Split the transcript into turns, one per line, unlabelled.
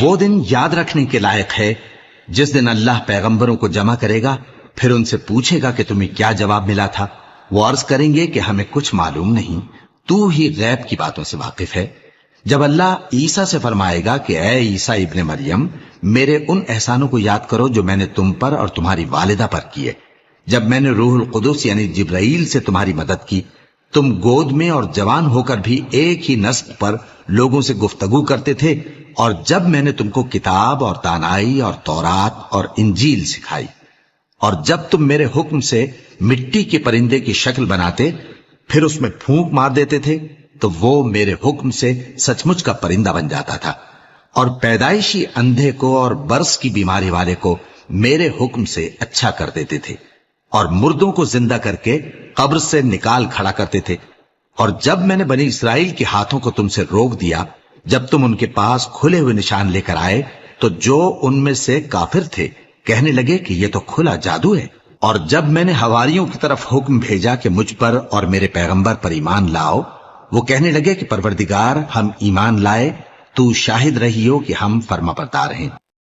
وہ دن یاد رکھنے کے لائق ہے جس دن اللہ پیغمبروں کو جمع کرے گا، پھر ان سے پوچھے گا کہ تمہیں کیا جواب ملا تھا۔ وہ عرض کریں گے کہ ہمیں کچھ معلوم نہیں، تو ہی غیب کی باتوں سے واقف ہے۔ جب اللہ عیسیٰ سے فرمائے گا کہ اے عیسیٰ ابن مریم، میرے ان احسانوں کو یاد کرو جو میں نے تم پر اور تمہاری والدہ پر کیے، جب میں نے روح القدس یعنی جبرائیل سے تمہاری مدد کی، تم گود میں اور جوان ہو کر بھی ایک ہی نسق پر لوگوں سے گفتگو کرتے تھے، اور جب میں نے تم کو کتاب اور دانائی اور تورات اور انجیل سکھائی، اور جب تم میرے حکم سے مٹی کے پرندے کی شکل بناتے پھر اس میں پھونک مار دیتے تھے تو وہ میرے حکم سے سچ مچ کا پرندہ بن جاتا تھا، اور پیدائشی اندھے کو اور برس کی بیماری والے کو میرے حکم سے اچھا کر دیتے تھے، اور مردوں کو زندہ کر کے قبر سے نکال کھڑا کرتے تھے۔ اور جب میں نے بنی اسرائیل کے ہاتھوں کو تم سے روک دیا، جب تم ان کے پاس کھلے ہوئے نشان لے کر آئے، تو جو ان میں سے کافر تھے کہنے لگے کہ یہ تو کھلا جادو ہے۔ اور جب میں نے حواریوں کی طرف حکم بھیجا کہ مجھ پر اور میرے پیغمبر پر ایمان لاؤ، وہ کہنے لگے کہ پروردگار، ہم ایمان لائے، تو شاہد رہیو کہ ہم فرما بردار ہیں۔